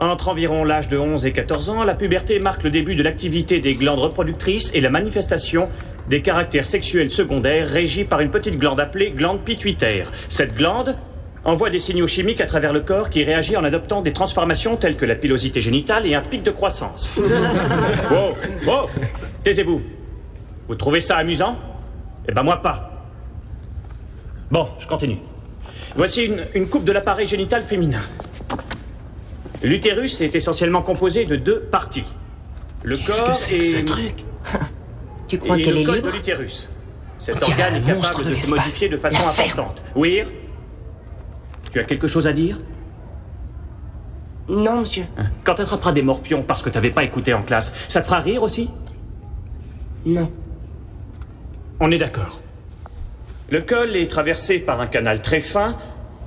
Entre environ l'âge de 11 et 14 ans, la puberté marque le début de l'activité des glandes reproductrices et la manifestation des caractères sexuels secondaires régis par une petite glande appelée glande pituitaire. Cette glande envoie des signaux chimiques à travers le corps qui réagit en adoptant des transformations telles que la pilosité génitale et un pic de croissance. Wow, wow, taisez-vous. Vous trouvez ça amusant? Eh ben moi pas. Bon, je continue. Voici une coupe de l'appareil génital féminin. L'utérus est essentiellement composé de deux parties. Le corps Qu'est-ce que c'est que ce truc? Tu crois qu'elle est libre? libre? De l'utérus. Cet organe est capable de se modifier de façon importante. Weir, tu as quelque chose à dire? Non, monsieur. Quand t'attraperas des morpions parce que t'avais pas écouté en classe, ça te fera rire aussi? Non. On est d'accord. Le col est traversé par un canal très fin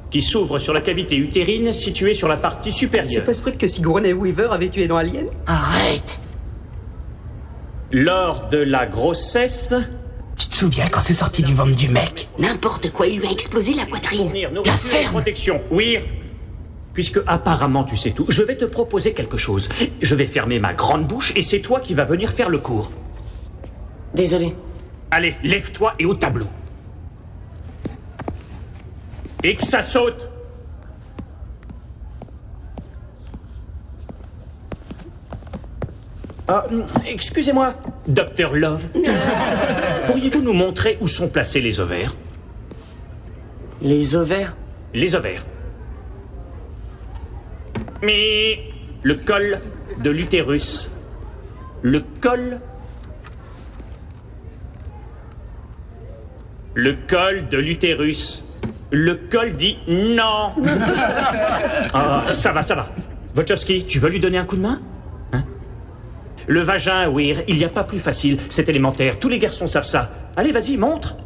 qui s'ouvre sur la cavité utérine située sur la partie supérieure. C'est pas ce truc que Sigourney Weaver avait tué dans Alien? Arrête! Lors de la grossesse... Tu te souviens quand c'est sorti du ventre du mec? N'importe quoi, il lui a explosé la poitrine. La ferme. Protection. Oui. Puisque apparemment tu sais tout, je vais te proposer quelque chose. Je vais fermer ma grande bouche et c'est toi qui vas venir faire le cours. Désolé. Allez, lève-toi et au tableau. Et que ça saute. Ah, excusez-moi, Dr. Love. Pourriez-vous nous montrer où sont placés les ovaires? Les ovaires? Les ovaires. Mais le col de l'utérus. Le col. Le col de l'utérus. Le col dit non. Ah, ça va, ça va. Wachowski, tu veux lui donner un coup de main? Hein? Le vagin, Weir, il n'y a pas plus facile. C'est élémentaire. Tous les garçons savent ça. Allez, vas-y, montre.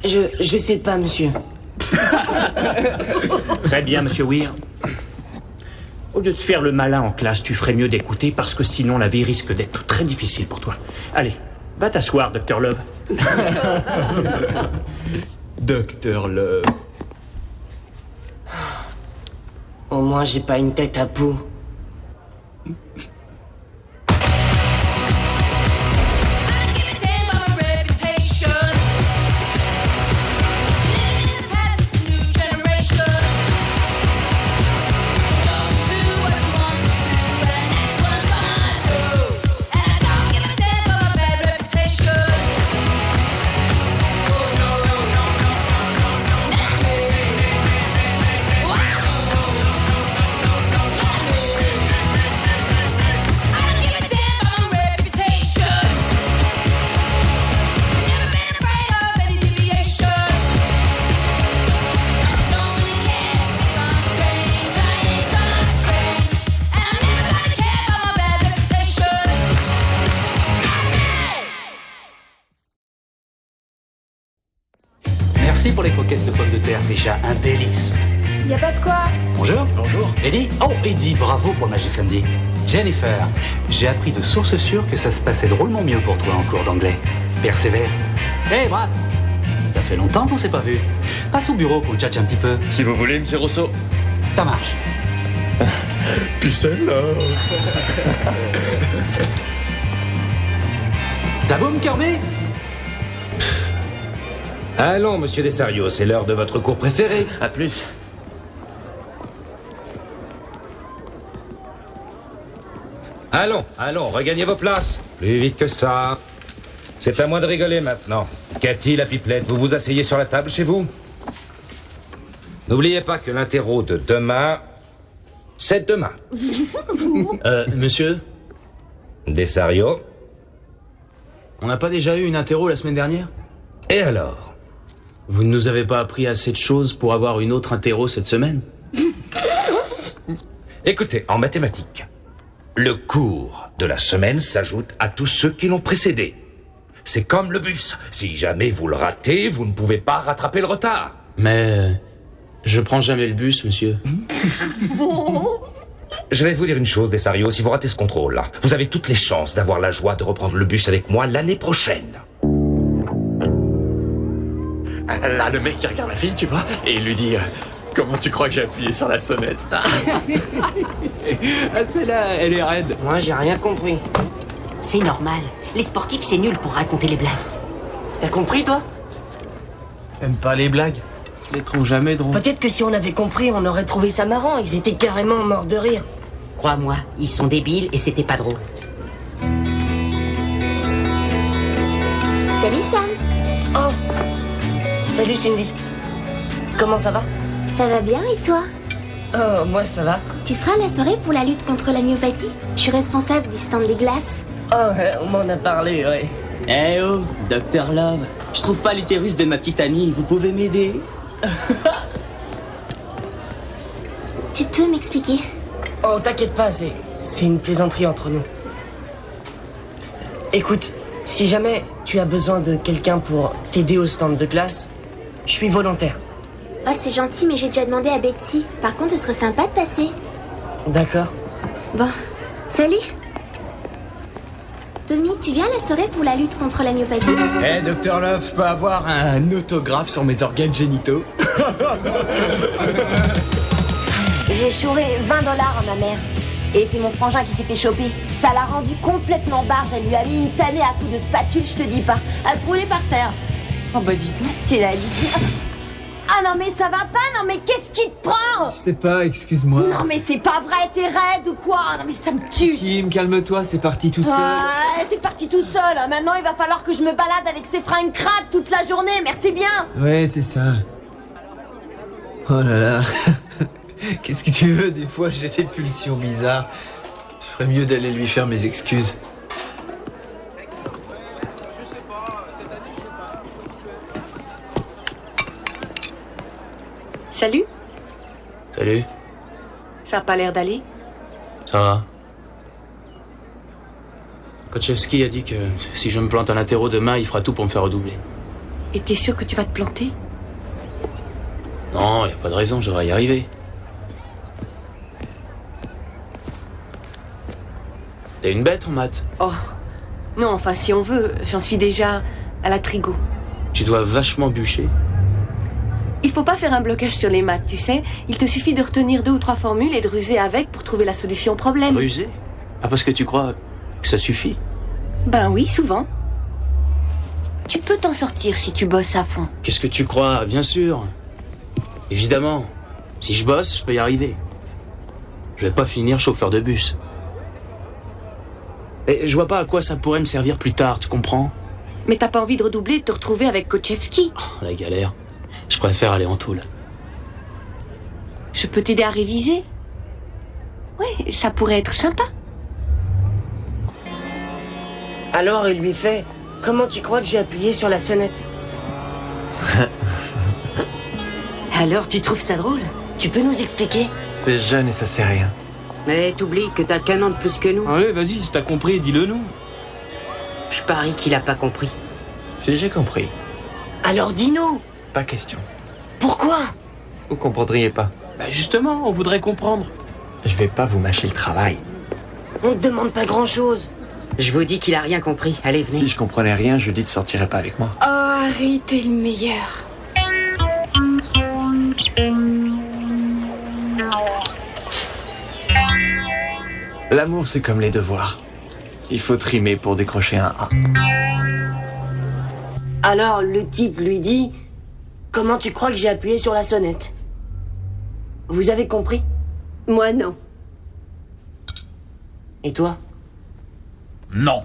Je sais pas, monsieur. Très bien, monsieur Weir. Au lieu de faire le malin en classe, tu ferais mieux d'écouter parce que sinon la vie risque d'être très difficile pour toi. Allez, va t'asseoir, Dr. Love. Dr. Love. Au moins, j'ai pas une tête à peau. Merci pour les croquettes de pommes de terre, Fisha, un délice. Y a pas de quoi. Bonjour. Bonjour. Eddie? Oh, Eddie, bravo pour le match de samedi. Jennifer, j'ai appris de sources sûres que ça se passait drôlement mieux pour toi en cours d'anglais. Persévère. Hé, Brad, ça fait longtemps qu'on s'est pas vu. Passe au bureau qu'on tchatche un petit peu. Si vous voulez, monsieur Rousseau. Ça marche. Puis celle-là. Ça boum, Kirby? Allons, monsieur Dessario, c'est l'heure de votre cours préféré. À plus. Allons, allons, regagnez vos places. Plus vite que ça. C'est à moi de rigoler maintenant. Cathy, la pipelette, vous vous asseyez sur la table chez vous? N'oubliez pas que l'interro de demain, c'est demain. Monsieur, Dessario. on n'a pas déjà eu une interro la semaine dernière? Et alors? Vous ne nous avez pas appris assez de choses pour avoir une autre interro cette semaine? Écoutez, en mathématiques, le cours de la semaine s'ajoute à tous ceux qui l'ont précédé. C'est comme le bus. Si jamais vous le ratez, vous ne pouvez pas rattraper le retard. Mais je prends jamais le bus, monsieur. Je vais vous dire une chose, Dessario, si vous ratez ce contrôle-là, vous avez toutes les chances d'avoir la joie de reprendre le bus avec moi l'année prochaine. Là, le mec qui regarde la fille, tu vois, et il lui dit comment tu crois que j'ai appuyé sur la sonnette? Ah, celle-là, elle est raide. Moi, j'ai rien compris. C'est normal. Les sportifs, c'est nul pour raconter les blagues. T'as compris, toi? J'aime pas les blagues. Je les trouve jamais drôles. Peut-être que si on avait compris, on aurait trouvé ça marrant. Ils étaient carrément morts de rire. Crois-moi, ils sont débiles et c'était pas drôle. Salut Sam. Oh! Salut Cindy. Comment ça va? Ça va bien et toi? Oh, moi ça va. Tu seras à la soirée pour la lutte contre la myopathie? Je suis responsable du stand des glaces. Oh, on m'en a parlé, ouais. Eh oh, Dr Love, je trouve pas l'utérus de ma petite amie, vous pouvez m'aider? Tu peux m'expliquer? Oh, t'inquiète pas, c'est une plaisanterie entre nous. Écoute, si jamais tu as besoin de quelqu'un pour t'aider au stand de glace, je suis volontaire. Oh, c'est gentil, mais j'ai déjà demandé à Betsy. Par contre, ce serait sympa de passer. D'accord. Bon, salut. Tommy, tu viens à la soirée pour la lutte contre la myopathie? Eh, Dr Love, je peux avoir un autographe sur mes organes génitaux? J'ai chouré 20 $ à ma mère. Et c'est mon frangin qui s'est fait choper. Ça l'a rendu complètement barge. Elle lui a mis une tannée à coups de spatule, je te dis pas. À se rouler par terre. Oh bah dis-toi, tu l'as dit. Ah non mais ça va pas, non mais qu'est-ce qui te prend? Je sais pas, excuse-moi. Non mais c'est pas vrai, t'es raide ou quoi? Non mais ça me tue. Kim, calme-toi, c'est parti tout seul. Ouais, c'est parti tout seul. Maintenant il va falloir que je me balade avec ces fringues crades toute la journée, merci bien. Ouais, c'est ça. Oh là là. Qu'est-ce que tu veux? Des fois j'ai des pulsions bizarres. Je ferais mieux d'aller lui faire mes excuses. Salut. Salut, Ça a pas l'air d'aller? ça va? Kochevski a dit que si je me plante un interro demain, il fera tout pour me faire redoubler. Et t'es sûr que tu vas te planter? Non, y a pas de raison, je devrais y arriver. T'es une bête en maths. Oh. Non, enfin, si on veut, j'en suis déjà à la trigo. Tu dois vachement bûcher. Il faut pas faire un blocage sur les maths, tu sais. Il te suffit de retenir 2 ou 3 formules et de ruser avec pour trouver la solution au problème. Rusé? Ah, parce que tu crois que ça suffit? Ben oui, souvent. Tu peux t'en sortir si tu bosses à fond. Qu'est-ce que tu crois? Bien sûr. Évidemment. Si je bosse, je peux y arriver. Je vais pas finir chauffeur de bus. Et je vois pas à quoi ça pourrait me servir plus tard, tu comprends? Mais t'as pas envie de redoubler et de te retrouver avec Kochevski? Oh, la galère. Je préfère aller en tôle. Je peux t'aider à réviser? Ouais, ça pourrait être sympa. Alors il lui fait: comment tu crois que j'ai appuyé sur la sonnette? Alors, tu trouves ça drôle? Tu peux nous expliquer? C'est jeune et ça sert à rien. Mais t'oublies que t'as qu'un an de plus que nous. Allez, vas-y, si t'as compris, dis-le nous. Je parie qu'il a pas compris. Si j'ai compris, Alors dis-nous! pas question. Pourquoi? Vous comprendriez pas. Bah justement, on voudrait comprendre. Je vais pas vous mâcher le travail. On te demande pas grand-chose. Je vous dis qu'il a rien compris. Allez, venez. Si je comprenais rien, je dis ne sortirais pas avec moi. Oh, Harry, t'es le meilleur. L'amour, c'est comme les devoirs. Il faut trimer pour décrocher un A. Alors le type lui dit: comment tu crois que j'ai appuyé sur la sonnette? Vous avez compris? Moi, non. Et toi? Non.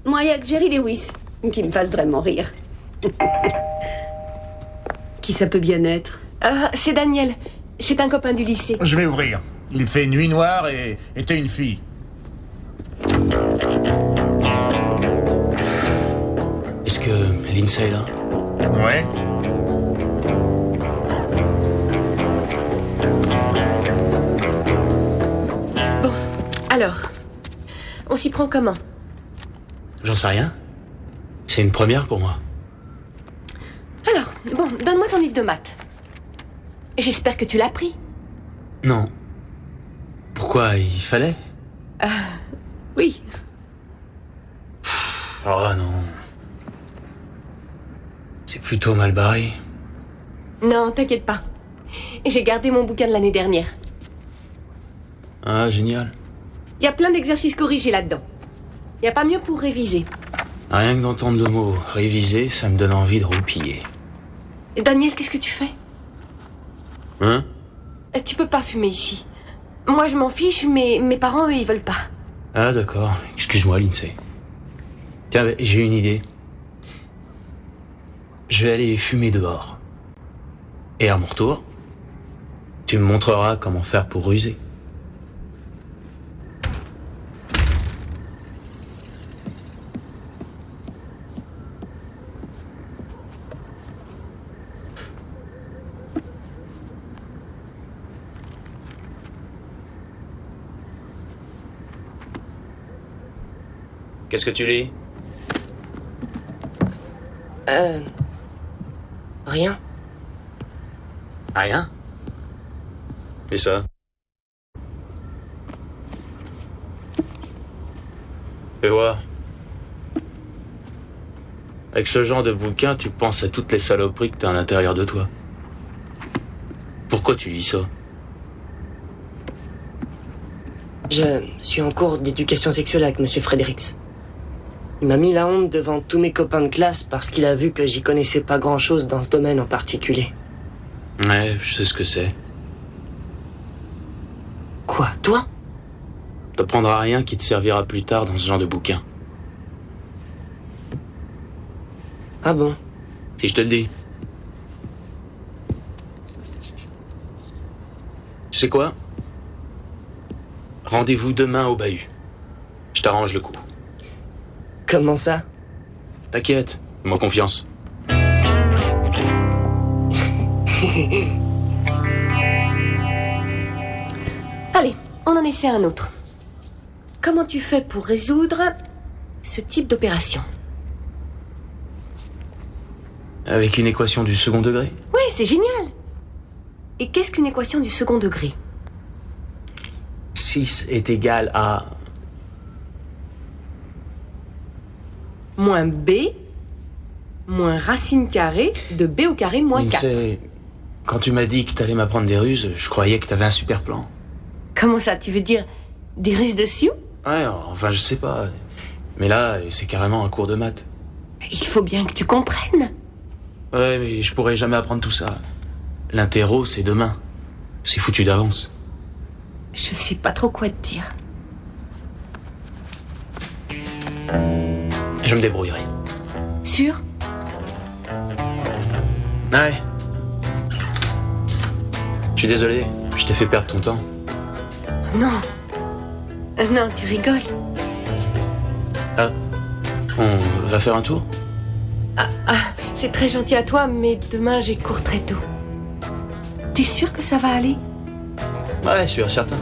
Moi, y a que Jerry Lewis qui me fasse vraiment rire. Qui ça peut bien être? C'est Daniel. C'est un copain du lycée. Je vais ouvrir. Il fait nuit noire et t'es une fille. Est-ce que Lindsay est là? Ouais. Bon, alors, on s'y prend comment? J'en sais rien. C'est une première pour moi. Alors, bon, donne-moi ton livre de maths. J'espère que tu l'as pris. Non. Pourquoi il fallait? Oui. Oh non. C'est plutôt mal barré. Non, t'inquiète pas. J'ai gardé mon bouquin de l'année dernière. Ah, génial. Il y a plein d'exercices corrigés là-dedans. Il n'y a pas mieux pour réviser. Rien que d'entendre le mot « réviser », ça me donne envie de roupiller. Et Daniel, qu'est-ce que tu fais? Hein? Tu peux pas fumer ici. Moi, je m'en fiche, mais mes parents, eux, ils veulent pas. Ah, d'accord. Excuse-moi, Lindsay. Tiens, j'ai une idée. Je vais aller fumer dehors. Et à mon retour, tu me montreras comment faire pour ruser. Qu'est-ce que tu lis? Rien. Rien? Et ça? Fais voir. Avec ce genre de bouquin, tu penses à toutes les saloperies que t'as à l'intérieur de toi. Pourquoi tu lis ça? Je suis en cours d'éducation sexuelle avec Monsieur Fredericks. Il m'a mis la honte devant tous mes copains de classe parce qu'il a vu que j'y connaissais pas grand-chose dans ce domaine en particulier. Ouais, je sais ce que c'est. Quoi, toi? T'apprendras rien qui te servira plus tard dans ce genre de bouquin. Ah bon? Si je te le dis. Tu sais quoi? Rendez-vous demain au bahut. Je t'arrange le coup. Comment ça? T'inquiète, fais-moi confiance. Allez, on en essaie un autre. Comment tu fais pour résoudre ce type d'opération? Avec une équation du second degré? Ouais, c'est génial. Et qu'est-ce qu'une équation du second degré? 6 est égal à... Moins b, moins racine carrée de b au carré moins 4. Quand tu m'as dit que t'allais m'apprendre des ruses, je croyais que t'avais un super plan. Comment ça, tu veux dire des ruses de Sioux? Ouais, enfin, je sais pas. Mais là, c'est carrément un cours de maths. Il faut bien que tu comprennes. Ouais, mais je pourrais jamais apprendre tout ça. L'interro, c'est demain. C'est foutu d'avance. Je sais pas trop quoi te dire. Je me débrouillerai. Sûr? Ouais. Je suis désolé, je t'ai fait perdre ton temps. Non. Non, tu rigoles. Ah, on va faire un tour? C'est très gentil à toi, mais demain j'ai cours très tôt. T'es sûr que ça va aller? Ouais, je suis certain.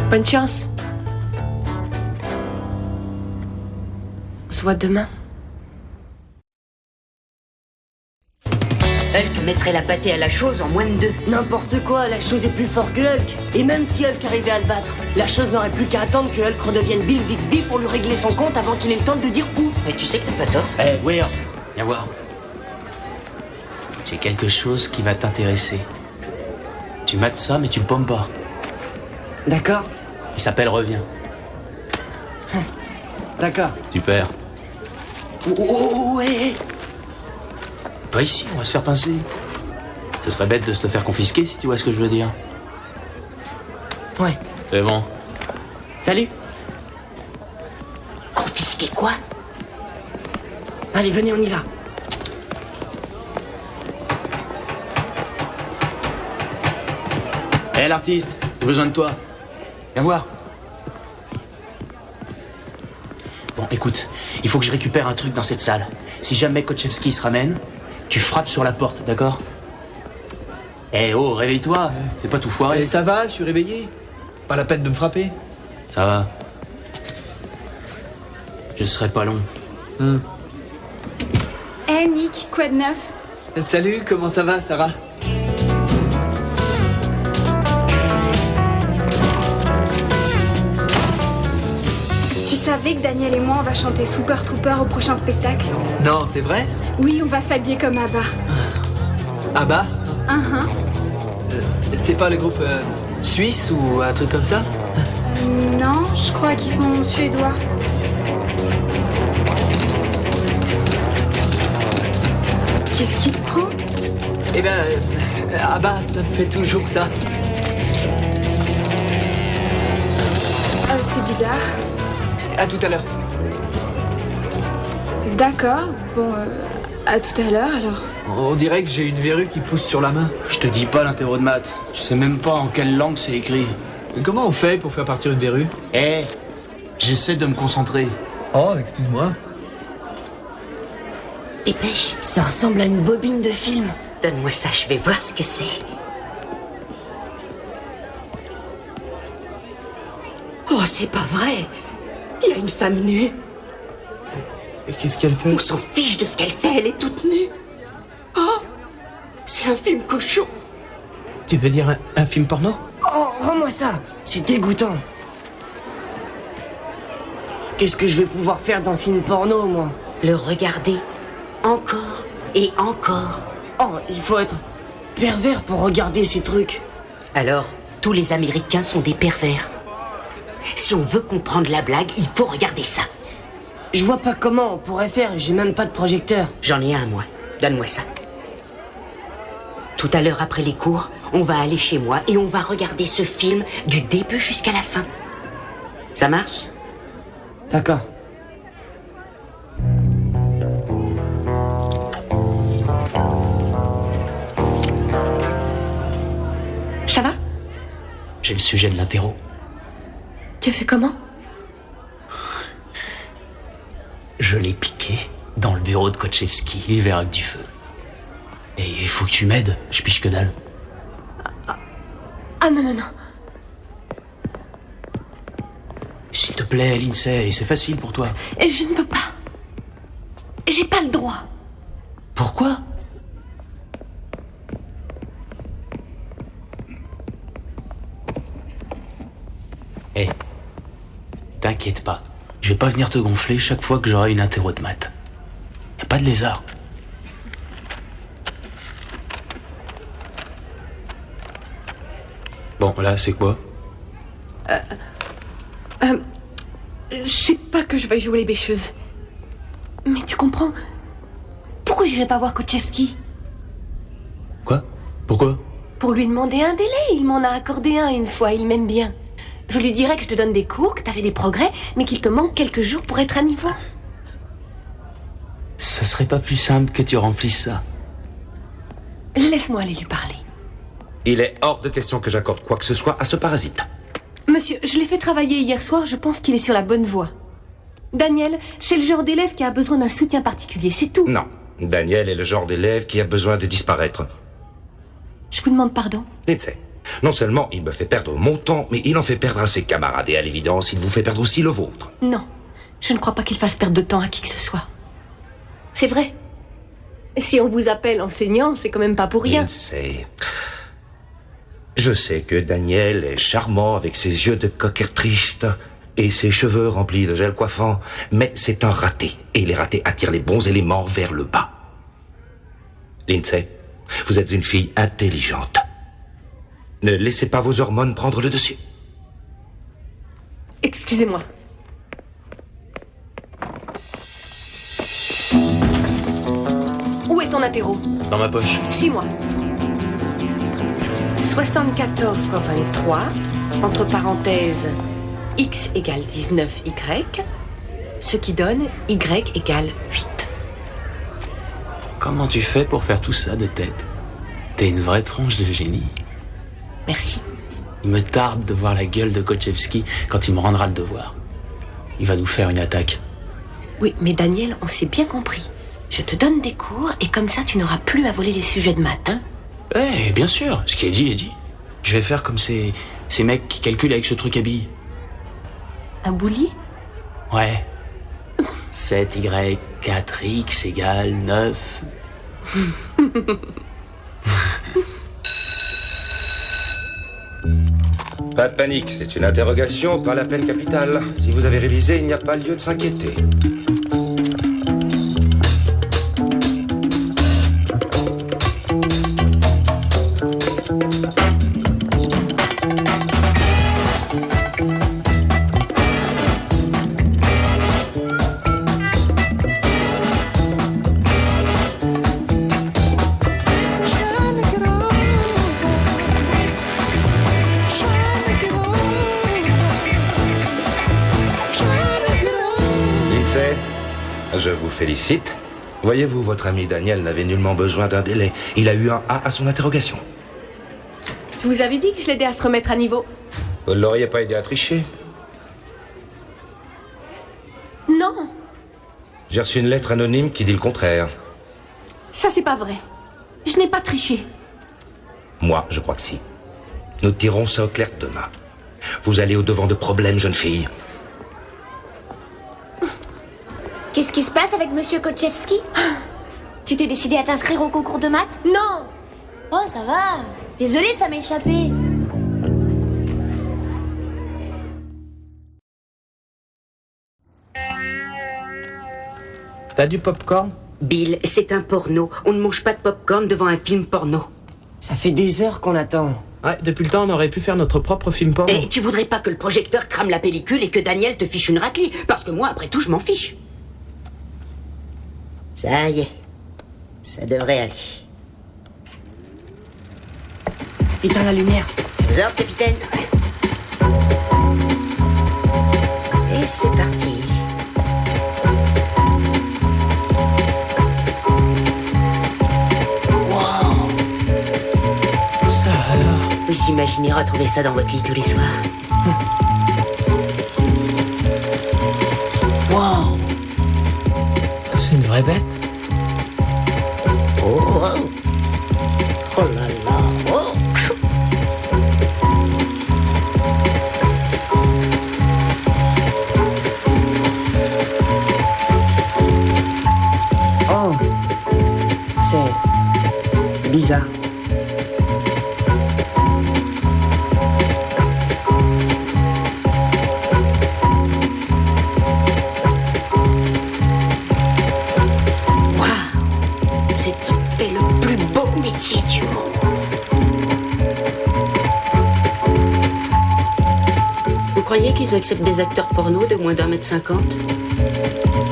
Bonne chance. On se voit demain. Hulk mettrait la pâtée à la chose en moins de 2. N'importe quoi, la chose est plus fort que Hulk. Et même si Hulk arrivait à le battre, la chose n'aurait plus qu'à attendre que Hulk redevienne Bill Bixby pour lui régler son compte avant qu'il ait le temps de dire ouf. Mais tu sais que t'as pas tort. Eh, Weir, viens voir. J'ai quelque chose qui va t'intéresser. Tu mates ça, mais tu le pommes pas. D'accord. Il s'appelle Reviens. D'accord. Super. Oh, ouais. Pas ici, on va se faire pincer. Ce serait bête de se le faire confisquer, si tu vois ce que je veux dire. Ouais. C'est bon. Salut. Confisquer quoi? Allez, venez, on y va. Hé, l'artiste, j'ai besoin de toi. Viens voir. Bon, écoute, il faut que je récupère un truc dans cette salle. Si jamais Kochevski se ramène, tu frappes sur la porte, d'accord? Eh oh, réveille-toi, fais pas tout foirer. Et ça va, je suis réveillé. Pas la peine de me frapper. Ça va. Je serai pas long. Eh Nick, quoi de neuf? Salut, comment ça va, Sarah? Tu savez que Daniel et moi, on va chanter Super Trooper au prochain spectacle? Non, c'est vrai? Oui, on va s'habiller comme Abba. Abba? Uh-huh. C'est pas le groupe suisse ou un truc comme ça? Non, je crois qu'ils sont suédois. Qu'est-ce qui te prend? Eh ben, Abba, ça me fait toujours ça. C'est bizarre. À tout à l'heure. D'accord, bon, à tout à l'heure alors. On dirait que j'ai une verrue qui pousse sur la main. Je te dis pas l'interro de maths. Je sais même pas en quelle langue c'est écrit. Mais comment on fait pour faire partir une verrue? J'essaie de me concentrer. Oh, excuse-moi. Dépêche, ça ressemble à une bobine de film. Donne-moi ça, je vais voir ce que c'est. Oh, c'est pas vrai. Il y a une femme nue. Et qu'est-ce qu'elle fait? On s'en fiche de ce qu'elle fait, elle est toute nue. Oh, c'est un film cochon. Tu veux dire un film porno? Oh, rends-moi ça. C'est dégoûtant. Qu'est-ce que je vais pouvoir faire d'un film porno, moi? Le regarder. Encore et encore. Oh, il faut être pervers pour regarder ces trucs. Alors, tous les Américains sont des pervers. Si on veut comprendre la blague, il faut regarder ça. Je vois pas comment on pourrait faire, j'ai même pas de projecteur. J'en ai un, moi. Donne-moi ça. Tout à l'heure, après les cours, on va aller chez moi et on va regarder ce film du début jusqu'à la fin. Ça marche? D'accord. Ça va? J'ai le sujet de l'interro. Tu fais comment? Je l'ai piqué dans le bureau de Kotchevski, l'hiver avec du feu. Et il faut que tu m'aides, je piche que dalle. Ah non, non, non. S'il te plaît, Lindsay, c'est facile pour toi. Je ne peux pas. J'ai pas le droit. Pourquoi? T'inquiète pas, je vais pas venir te gonfler chaque fois que j'aurai une interro de maths. Y a pas de lézard. Bon, là, c'est quoi? C'est pas que je veuille jouer les bêcheuses. Mais tu comprends? Pourquoi j'irai pas voir Kotchevski? Quoi? Pourquoi? Pour lui demander un délai. Il m'en a accordé un une fois, il m'aime bien. Je lui dirai que je te donne des cours, que t'as fait des progrès, mais qu'il te manque quelques jours pour être à niveau. Ça serait pas plus simple que tu remplisses ça? Laisse-moi aller lui parler. Il est hors de question que j'accorde quoi que ce soit à ce parasite. Monsieur, je l'ai fait travailler hier soir, je pense qu'il est sur la bonne voie. Daniel, c'est le genre d'élève qui a besoin d'un soutien particulier, c'est tout. Non, Daniel est le genre d'élève qui a besoin de disparaître. Je vous demande pardon. Lindsay, non seulement il me fait perdre mon temps, mais il en fait perdre à ses camarades. Et à l'évidence, il vous fait perdre aussi le vôtre. Non, je ne crois pas qu'il fasse perdre de temps à qui que ce soit. C'est vrai. Si on vous appelle enseignant, c'est quand même pas pour rien. Lindsay, je sais que Daniel est charmant avec ses yeux de cocker triste et ses cheveux remplis de gel coiffant, mais c'est un raté. Et les ratés attirent les bons éléments vers le bas. Lindsay, vous êtes une fille intelligente. Ne laissez pas vos hormones prendre le dessus. Excusez-moi. Où est ton interro? Dans ma poche. Suis-moi. 74 fois 23, entre parenthèses, x égale 19y, ce qui donne y égale 8. Comment tu fais pour faire tout ça de tête? T'es une vraie tronche de génie. Merci. Il me tarde de voir la gueule de Kotchevski quand il me rendra le devoir. Il va nous faire une attaque. Oui, mais Daniel, on s'est bien compris. Je te donne des cours et comme ça, tu n'auras plus à voler les sujets de maths. Hein? Bien sûr, ce qui est dit est dit. Je vais faire comme ces mecs qui calculent avec ce truc à billes. Un boulier? Ouais. 7y, 4x égale 9. Pas de panique, c'est une interrogation, pas la peine capitale. Si vous avez révisé, il n'y a pas lieu de s'inquiéter. Je vous félicite. Voyez-vous, votre ami Daniel n'avait nullement besoin d'un délai. Il a eu un A à son interrogation. Je vous avais dit que je l'aidais à se remettre à niveau. Vous ne l'auriez pas aidé à tricher? Non, J'ai reçu une lettre anonyme qui dit le contraire. ça c'est pas vrai. Je n'ai pas triché. Moi, je crois que si. Nous tirerons ça au clair demain. Vous allez au-devant de problèmes, jeune fille. Qu'est-ce qui se passe avec Monsieur Kochevski? Tu t'es décidé à t'inscrire au concours de maths? Non. Oh, ça va. Désolée, ça m'a échappé. T'as du popcorn? Bill, c'est un porno. On ne mange pas de popcorn devant un film porno. Ça fait des heures qu'on attend. Ouais, depuis le temps, on aurait pu faire notre propre film porno. Et tu voudrais pas que le projecteur crame la pellicule et que Daniel te fiche une raclée? Parce que moi, après tout, je m'en fiche. Ça y est. Ça devrait aller. Éteins la lumière. Aux ordres, capitaine. Et c'est parti. Wow. Ça alors? Vous imaginez retrouver ça dans votre lit tous les soirs? Wow. C'est une vraie bête. Oh, oh. Oh là là, oh. Oh, c'est bizarre. Ce type fait le plus beau métier du monde. Vous croyez qu'ils acceptent des acteurs porno de moins d'1,50 m?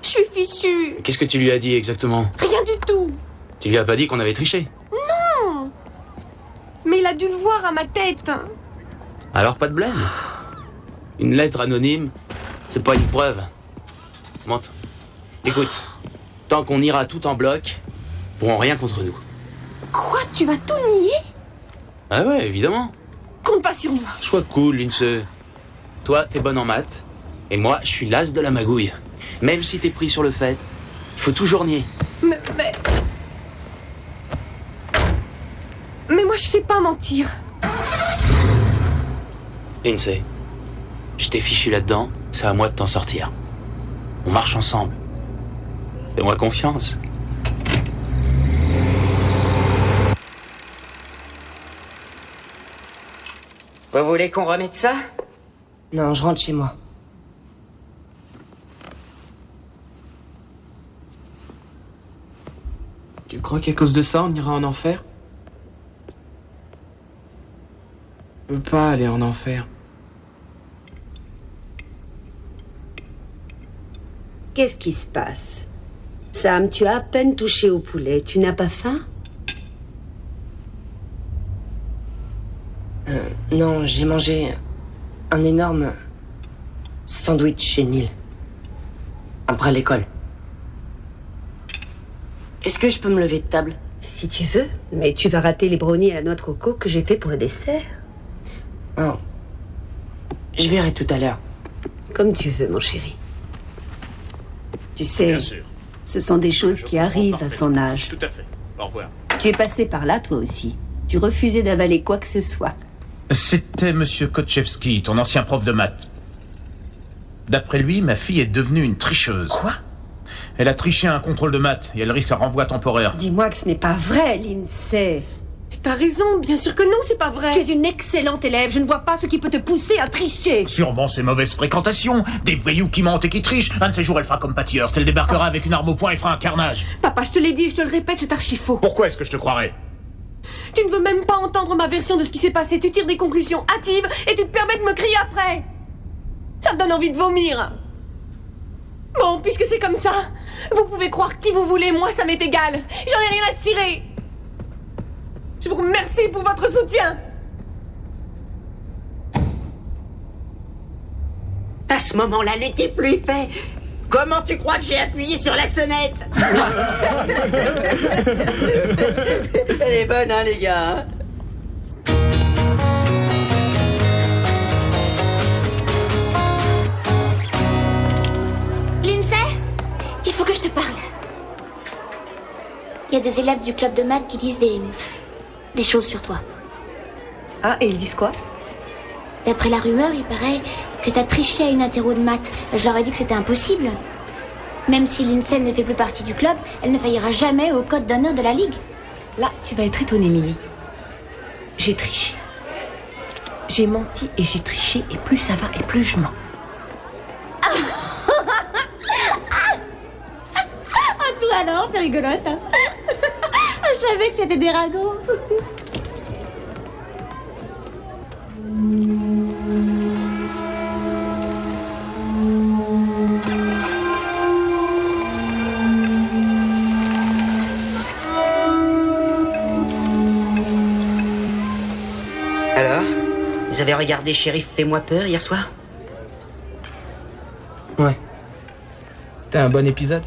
Je suis fichue. Qu'est-ce que tu lui as dit exactement? Rien du tout. Tu lui as pas dit qu'on avait triché? Non. Mais il a dû le voir à ma tête. Alors pas de blême. Une lettre anonyme, c'est pas une preuve. Monte. Écoute, tant qu'on ira tout en bloc, ils pourront rien contre nous. Quoi? Tu vas tout nier? Ah ouais, évidemment. Compte pas sur moi. Sois cool, Lindsay. Toi, t'es bonne en maths, et moi, je suis l'as de la magouille. Même si t'es pris sur le fait, il faut toujours nier. Mais moi, je sais pas mentir. Lindsay, je t'ai fichu là-dedans, c'est à moi de t'en sortir. On marche ensemble. Fais-moi confiance. Vous voulez qu'on remette ça? Non, je rentre chez moi. Tu crois qu'à cause de ça, on ira en enfer? Je veux pas aller en enfer. Qu'est-ce qui se passe? Sam, tu as à peine touché au poulet. Tu n'as pas faim? Non, j'ai mangé un énorme sandwich chez Neil. Après l'école. Est-ce que je peux me lever de table? Si tu veux, mais tu vas rater les brownies à la noix de coco que j'ai fait pour le dessert. Oh. Je verrai tout à l'heure. Comme tu veux, mon chéri. Tu sais, Bien sûr. ce sont des choses qui arrivent à son âge. Tout à fait. Au revoir. Tu es passé par là, toi aussi. Tu refusais d'avaler quoi que ce soit. C'était Monsieur Kochevski, ton ancien prof de maths. D'après lui, ma fille est devenue une tricheuse. Quoi? Elle a triché à un contrôle de maths et elle risque un renvoi temporaire. Dis-moi que ce n'est pas vrai, Lindsay. T'as raison, bien sûr que non, c'est pas vrai. Tu es une excellente élève, je ne vois pas ce qui peut te pousser à tricher. Sûrement ses mauvaises fréquentations, des voyous qui mentent et qui trichent. Un de ces jours, elle fera comme Patty Hearst, elle débarquera avec une arme au poing et fera un carnage. Papa, je te l'ai dit et je te le répète, c'est archi faux. Pourquoi est-ce que je te croirais? Tu ne veux même pas entendre ma version de ce qui s'est passé. Tu tires des conclusions hâtives et tu te permets de me crier après. Ça te donne envie de vomir. Bon, puisque c'est comme ça, vous pouvez croire qui vous voulez, moi ça m'est égal. J'en ai rien à cirer. Je vous remercie pour votre soutien. À ce moment-là, n'était plus fait. Comment tu crois que j'ai appuyé sur la sonnette? Elle est bonne, hein, les gars? Lindsay, il faut que je te parle. Il y a des élèves du club de maths qui disent des choses sur toi. Ah, et ils disent quoi? D'après la rumeur, il paraît que t'as triché à une interro de maths. Je leur ai dit que c'était impossible. Même si Lindsay ne fait plus partie du club, elle ne faillira jamais au code d'honneur de la Ligue. Là, tu vas être étonnée, Millie. J'ai triché. J'ai menti et j'ai triché, et plus ça va et plus je mens. Ah, toi alors, t'es rigolote, hein? Je savais que c'était des ragots. Alors, vous avez regardé Shérif Fais-moi peur hier soir? Ouais. C'était un bon épisode.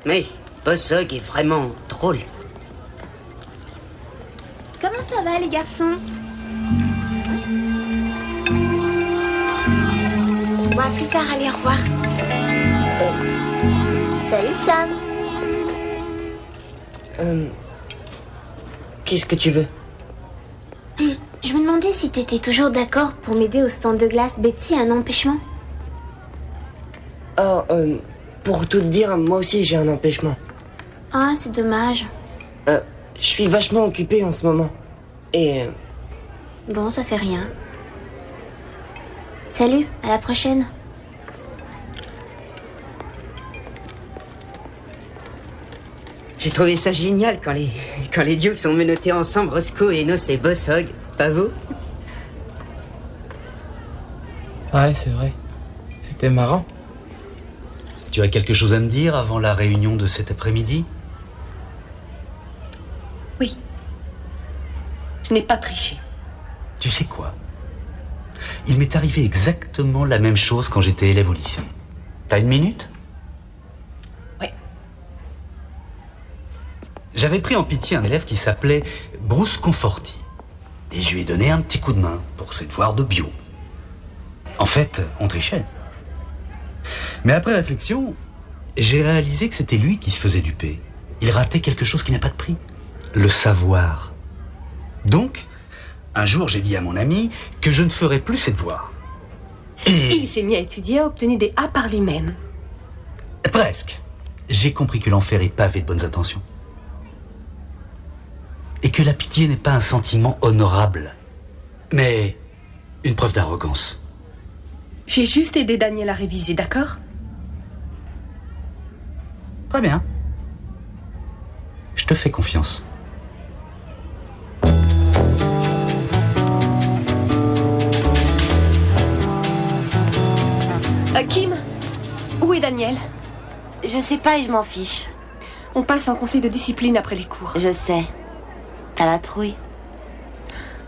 Oui, Boss Hogg est vraiment drôle. Comment ça va, les garçons? Bon, à plus tard, allez, au revoir. Salut, Sam. Qu'est-ce que tu veux? Je me demandais si t'étais toujours d'accord pour m'aider au stand de glace. Betsy a un empêchement. Oh, pour tout te dire, moi aussi j'ai un empêchement. Ah, c'est dommage. Je suis vachement occupé en ce moment. Et... Bon, ça fait rien. Salut, à la prochaine. J'ai trouvé ça génial quand les Dukes sont menottés ensemble, Roscoe, Enos et Boss Hogg. Pas vous? Ouais, c'est vrai. C'était marrant. Tu as quelque chose à me dire avant la réunion de cet après-midi? Oui. Je n'ai pas triché. Tu sais quoi? Il m'est arrivé exactement la même chose quand j'étais élève au lycée. T'as une minute? Ouais. J'avais pris en pitié un élève qui s'appelait Bruce Conforti. Et je lui ai donné un petit coup de main pour ses devoirs de bio. En fait, on trichait. Mais après réflexion, j'ai réalisé que c'était lui qui se faisait duper. Il ratait quelque chose qui n'a pas de prix. Le savoir. Donc, un jour, j'ai dit à mon ami que je ne ferais plus ses devoirs. Et... Il s'est mis à étudier, a obtenu des A par lui-même. Presque. J'ai compris que l'enfer est pavé de bonnes intentions. Et que la pitié n'est pas un sentiment honorable, mais une preuve d'arrogance. J'ai juste aidé Daniel à réviser, d'accord? Très bien. Je te fais confiance. Kim, où est Daniel? Je sais pas et je m'en fiche. On passe en conseil de discipline après les cours. Je sais. T'as la trouille.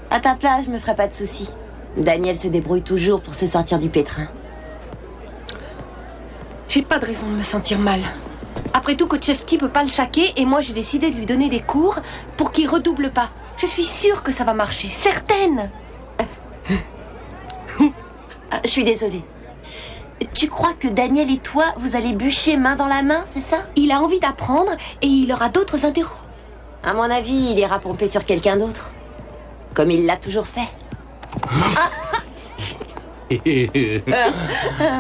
À ta place, je me ferai pas de soucis. Daniel se débrouille toujours pour se sortir du pétrin. J'ai pas de raison de me sentir mal. Après tout, Kochevski peut pas le saquer et moi j'ai décidé de lui donner des cours pour qu'il redouble pas. Je suis sûre que ça va marcher, certaine. Je suis désolée. Tu crois que Daniel et toi, vous allez bûcher main dans la main, c'est ça? Il a envie d'apprendre et il aura d'autres intérêts. À mon avis, il ira pomper sur quelqu'un d'autre. Comme il l'a toujours fait.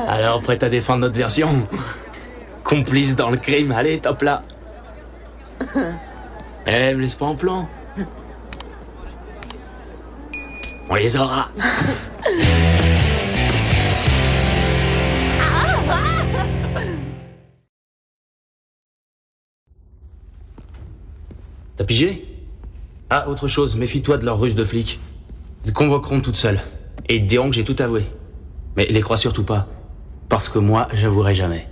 Alors, prête à défendre notre version? Complice dans le crime, allez, top là. Eh, me laisse pas en plan. On les aura. T'as pigé? Ah, autre chose, méfie-toi de leurs ruses de flics. Ils te convoqueront toutes seules. Et ils te diront que j'ai tout avoué. Mais les crois surtout pas. Parce que moi, j'avouerai jamais.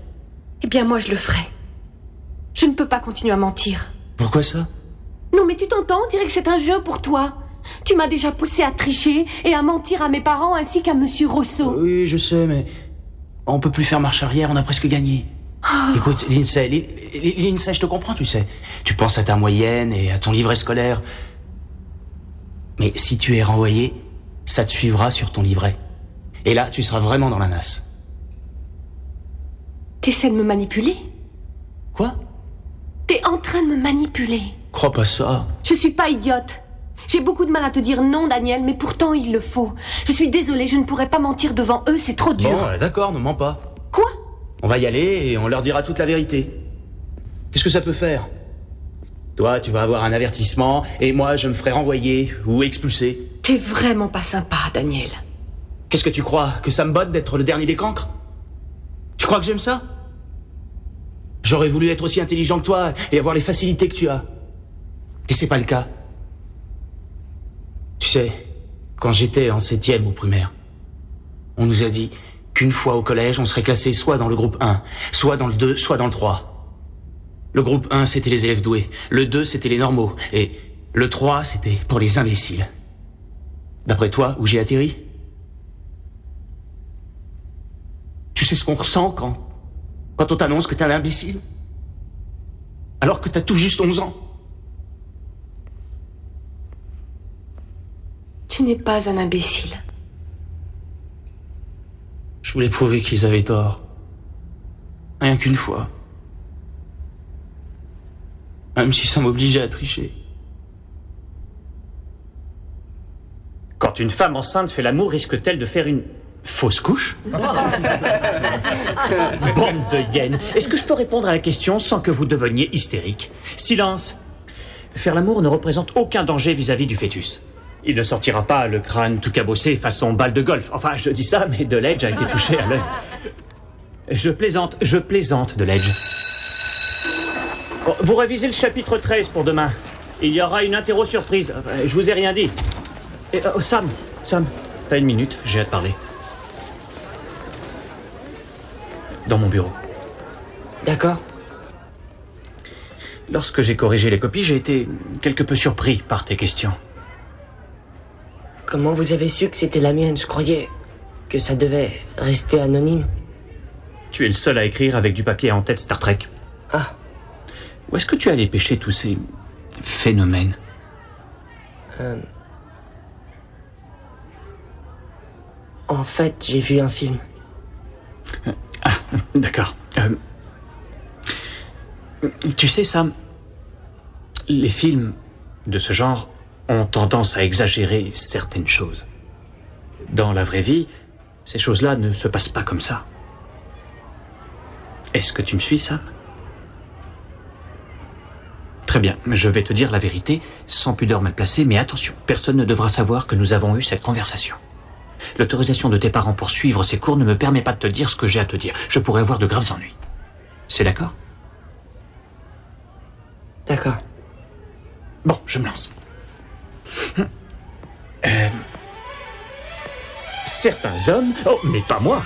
Eh bien, moi, je le ferai. Je ne peux pas continuer à mentir. Pourquoi ça? Non, mais tu t'entends? On dirait que c'est un jeu pour toi. Tu m'as déjà poussé à tricher et à mentir à mes parents ainsi qu'à Monsieur Rousseau. Oui, je sais, mais... On peut plus faire marche arrière, on a presque gagné. Oh. Écoute, Lindsay, je te comprends, tu sais. Tu penses à ta moyenne et à ton livret scolaire. Mais si tu es renvoyé, ça te suivra sur ton livret. Et là, tu seras vraiment dans la nasse. T'essaies de me manipuler? Quoi? T'es en train de me manipuler. Crois pas ça. Je suis pas idiote. J'ai beaucoup de mal à te dire non, Daniel, mais pourtant il le faut. Je suis désolée, je ne pourrais pas mentir devant eux, c'est trop dur. Bon, d'accord, ne mens pas. Quoi? On va y aller et on leur dira toute la vérité. Qu'est-ce que ça peut faire? Toi, tu vas avoir un avertissement et moi, je me ferai renvoyer ou expulser. T'es vraiment pas sympa, Daniel. Qu'est-ce que tu crois? Que ça me botte d'être le dernier des cancres? Tu crois que j'aime ça? J'aurais voulu être aussi intelligent que toi et avoir les facilités que tu as. Et c'est pas le cas. Tu sais, quand j'étais en 7e au primaire, on nous a dit qu'une fois au collège, on serait classé soit dans le groupe 1, soit dans le 2, soit dans le 3. Le groupe 1, c'était les élèves doués. Le 2, c'était les normaux. Et le 3, c'était pour les imbéciles. D'après toi, où j'ai atterri? Tu sais ce qu'on ressent quand on t'annonce que t'es un imbécile? Alors que t'as tout juste 11 ans. Tu n'es pas un imbécile. Je voulais prouver qu'ils avaient tort. Rien qu'une fois. Même si ça m'obligeait à tricher. Quand une femme enceinte fait l'amour, risque-t-elle de faire une fausse couche? Bande de hyènes. Est-ce que je peux répondre à la question sans que vous deveniez hystérique? Silence. Faire l'amour ne représente aucun danger vis-à-vis du fœtus. Il ne sortira pas le crâne tout cabossé façon balle de golf. Enfin, je dis ça, mais Deledge a été touché à l'œil. Je plaisante, Deledge. Bon, vous révisez le chapitre 13 pour demain. Il y aura une interro surprise. Je vous ai rien dit. Et, Sam, t'as une minute, j'ai à te parler. Dans mon bureau. D'accord. Lorsque j'ai corrigé les copies, j'ai été quelque peu surpris par tes questions. Comment vous avez su que c'était la mienne? Je croyais que ça devait rester anonyme. Tu es le seul à écrire avec du papier en tête Star Trek. Ah. Où est-ce que tu as allé pêcher tous ces phénomènes? En fait, j'ai vu un film. Ah, d'accord. Tu sais, Sam, les films de ce genre ont tendance à exagérer certaines choses. Dans la vraie vie, ces choses-là ne se passent pas comme ça. Est-ce que tu me suis, Sam? Très bien, je vais te dire la vérité, sans pudeur mal placée, mais attention, personne ne devra savoir que nous avons eu cette conversation. L'autorisation de tes parents pour suivre ces cours ne me permet pas de te dire ce que j'ai à te dire. Je pourrais avoir de graves ennuis. C'est d'accord? D'accord. Bon, je me lance. Certains hommes... Oh, mais pas moi!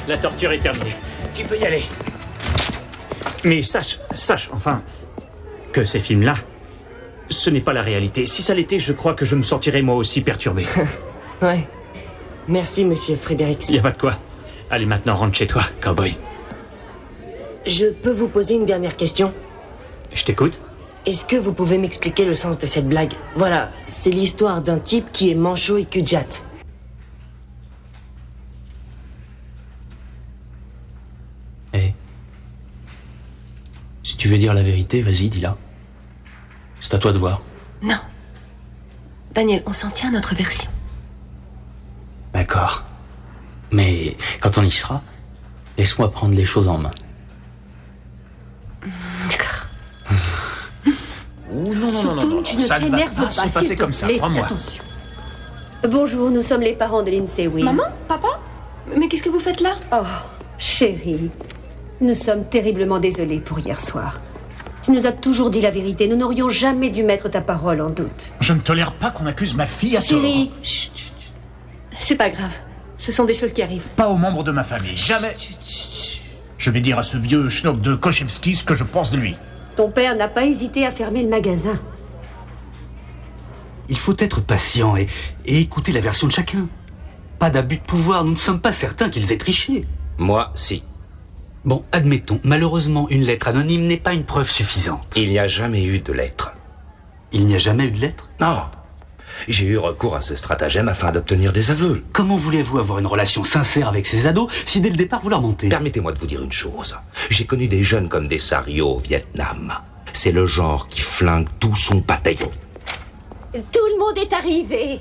La torture est terminée. Tu peux y aller. Mais sache, enfin, que ces films-là, ce n'est pas la réalité. Si ça l'était, je crois que je me sentirais moi aussi perturbé. Ouais. Merci, monsieur Fredericks. Y a pas de quoi. Allez, maintenant, rentre chez toi, cowboy. Je peux vous poser une dernière question? Je t'écoute. Est-ce que vous pouvez m'expliquer le sens de cette blague? Voilà, c'est l'histoire d'un type qui est manchot et cul-de-jatte. Si tu veux dire la vérité, vas-y, dis-la. C'est à toi de voir. Non. Daniel, on s'en tient à notre version. D'accord. Mais quand on y sera, laisse-moi prendre les choses en main. D'accord. Oh, non, Surtout, tu ne ça t'énerves va pas, se passer s'il te comme ça, plaît. crois-moi. Attention. Bonjour, nous sommes les parents de Lindsay Weir. Maman? Papa? Mais qu'est-ce que vous faites là? Oh, chérie, nous sommes terriblement désolés pour hier soir. Tu nous as toujours dit la vérité. Nous n'aurions jamais dû mettre ta parole en doute. Je ne tolère pas qu'on accuse ma fille à tort. Chérie, C'est pas grave. Ce sont des choses qui arrivent. Pas aux membres de ma famille, jamais. Je vais dire à ce vieux schnock de Kochevski ce que je pense de lui. ton père n'a pas hésité à fermer le magasin. Il faut être patient et écouter la version de chacun. Pas d'abus de pouvoir, nous ne sommes pas certains qu'ils aient triché. Moi, si. Bon, admettons, malheureusement, une lettre anonyme n'est pas une preuve suffisante. Il n'y a jamais eu de lettre. Il n'y a jamais eu de lettre? Non. J'ai eu recours à ce stratagème afin d'obtenir des aveux. Comment voulez-vous avoir une relation sincère avec ces ados si dès le départ vous leur mentez? Permettez-moi de vous dire une chose. J'ai connu des jeunes comme des Sario au Vietnam. C'est le genre qui flingue tout son bataillon. Tout le monde est arrivé.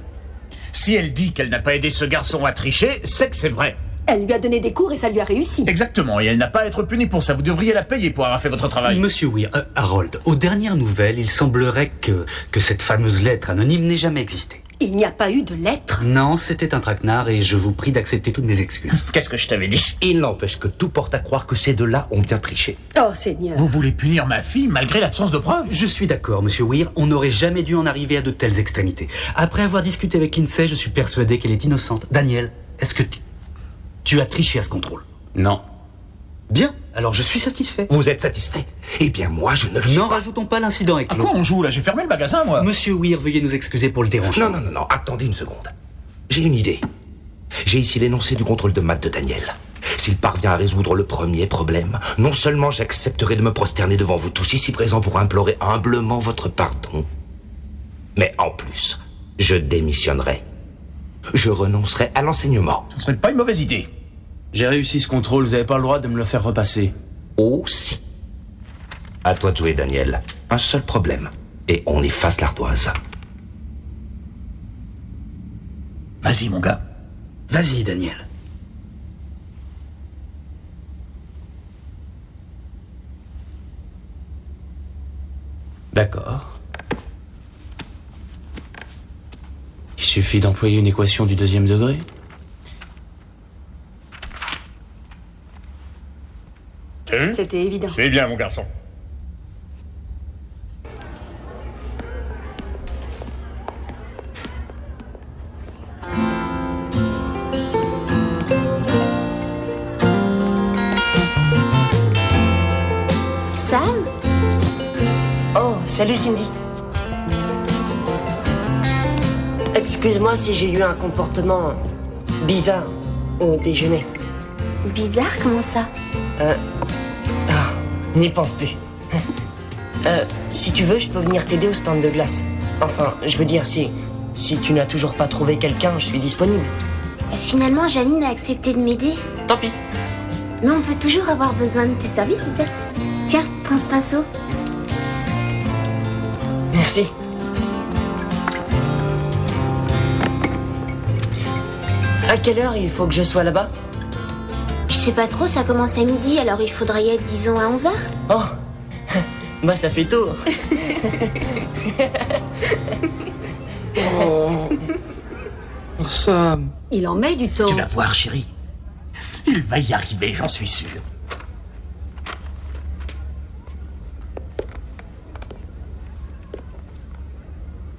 Si elle dit qu'elle n'a pas aidé ce garçon à tricher, c'est que c'est vrai. Elle lui a donné des cours et ça lui a réussi. Exactement, et elle n'a pas à être punie pour ça. Vous devriez la payer pour avoir fait votre travail. Monsieur Weir, Harold, aux dernières nouvelles, il semblerait que cette fameuse lettre anonyme n'ait jamais existé. Il n'y a pas eu de lettre? Non, c'était un traquenard et je vous prie d'accepter toutes mes excuses. Qu'est-ce que je t'avais dit? Il n'empêche que tout porte à croire que ces deux-là ont bien triché. Oh, Seigneur. Vous voulez punir ma fille malgré l'absence de preuves? Je suis d'accord, monsieur Weir, on n'aurait jamais dû en arriver à de telles extrémités. Après avoir discuté avec Lindsay, je suis persuadé qu'elle est innocente. Daniel, est-ce que tu as triché à ce contrôle? Non. Bien, alors je suis satisfait. Vous êtes satisfait? Eh bien, moi, je ne le suis N'en pas. rajoutons pas, l'incident est À clos. quoi on joue là? J'ai fermé le magasin, moi. Monsieur Weir, veuillez nous excuser pour le dérangement. Non, attendez une seconde. J'ai une idée. J'ai ici l'énoncé du contrôle de maths de Daniel. S'il parvient à résoudre le premier problème, non seulement j'accepterai de me prosterner devant vous tous ici présents pour implorer humblement votre pardon, mais en plus, je démissionnerai. Je renoncerai à l'enseignement. Ce serait pas une mauvaise idée. J'ai réussi ce contrôle, vous n'avez pas le droit de me le faire repasser. Oh si. À toi de jouer, Daniel. Un seul problème. Et on efface l'ardoise. Vas-y, mon gars. Vas-y, Daniel. D'accord. Il suffit d'employer une équation du deuxième degré. C'était évident. C'est bien, mon garçon. Sam? Oh, salut Cindy. Excuse-moi si j'ai eu un comportement bizarre au déjeuner. Bizarre, comment ça? N'y pense plus. Si tu veux, je peux venir t'aider au stand de glace. Enfin, je veux dire, si tu n'as toujours pas trouvé quelqu'un, je suis disponible. Finalement, Janine a accepté de m'aider. Tant pis. Mais on peut toujours avoir besoin de tes services, tu sais. Tiens, prends ce pinceau. Merci. À quelle heure il faut que je sois là-bas? Je sais pas trop, ça commence à midi, alors il faudrait y être, disons, à 11h. Oh, bah ça fait tôt. Oh, Sam. Il en met du temps. Tu vas voir, chérie. Il va y arriver, j'en suis sûr.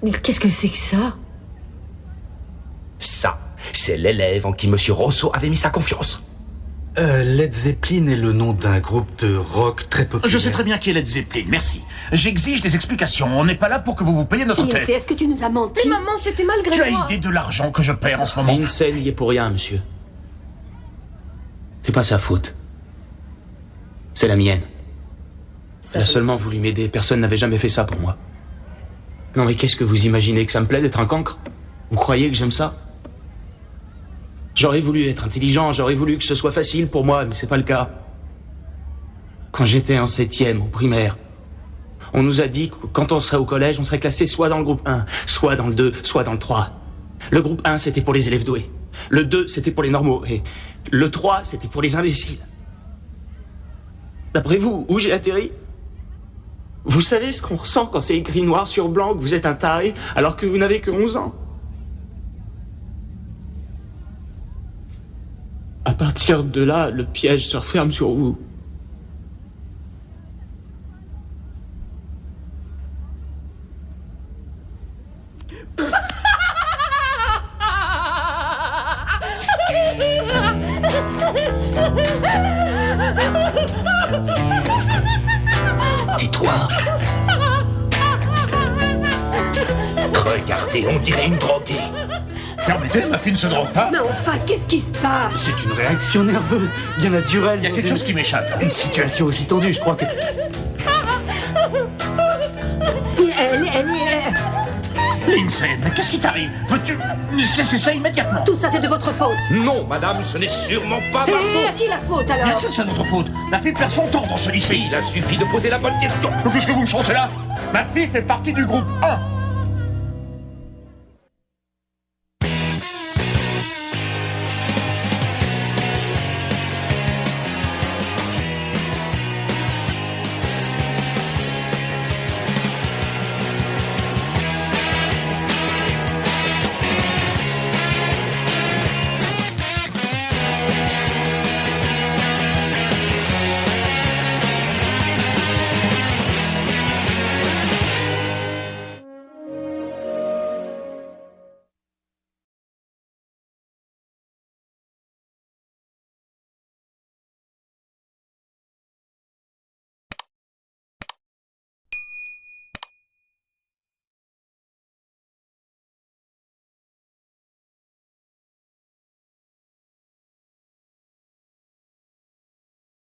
Mais qu'est-ce que c'est que ça? Ça, c'est l'élève en qui Monsieur Rousseau avait mis sa confiance. Led Zeppelin est le nom d'un groupe de rock très populaire. Je sais très bien qui est Led Zeppelin, merci. J'exige des explications. On n'est pas là pour que vous vous payiez notre tête. Est-ce que tu nous as menti? Mais maman, c'était malgré Tu as moi. idée de l'argent que je perds en ce moment? Lindsay n'y est pour rien, monsieur. C'est pas sa faute. C'est la mienne. Elle a seulement voulu m'aider. Personne n'avait jamais fait ça pour moi. Non, mais qu'est-ce que vous imaginez? Que ça me plaît d'être un cancre? Vous croyez que j'aime ça? J'aurais voulu être intelligent, j'aurais voulu que ce soit facile pour moi, mais c'est pas le cas. Quand j'étais en 7e, au primaire, on nous a dit que quand on serait au collège, on serait classé soit dans le groupe 1, soit dans le 2, soit dans le 3. Le groupe 1, c'était pour les élèves doués. Le 2, c'était pour les normaux. Et le 3, c'était pour les imbéciles. D'après vous, où j'ai atterri? Vous savez ce qu'on ressent quand c'est écrit noir sur blanc que vous êtes un taré alors que vous n'avez que 11 ans? À partir de là, le piège se referme sur vous. Tais-toi. Regardez, on dirait une droguée. Permettez, ma fille ne se drogue pas. Mais enfin, qu'est-ce qui se passe? C'est une réaction nerveuse, bien naturelle. Il y a quelque chose qui m'échappe. Une situation aussi tendue, je crois que... Elle est... Lindsay, mais qu'est-ce qui t'arrive? Veux-tu cesser ça immédiatement? Tout ça, c'est de votre faute. Non, madame, ce n'est sûrement pas ma Et à faute. qui la faute, Bien alors? sûr que c'est notre faute. La fille perd son temps dans ce lycée. Il a suffi de poser la bonne question. Puisque vous me chantez là, ma fille fait partie du groupe 1.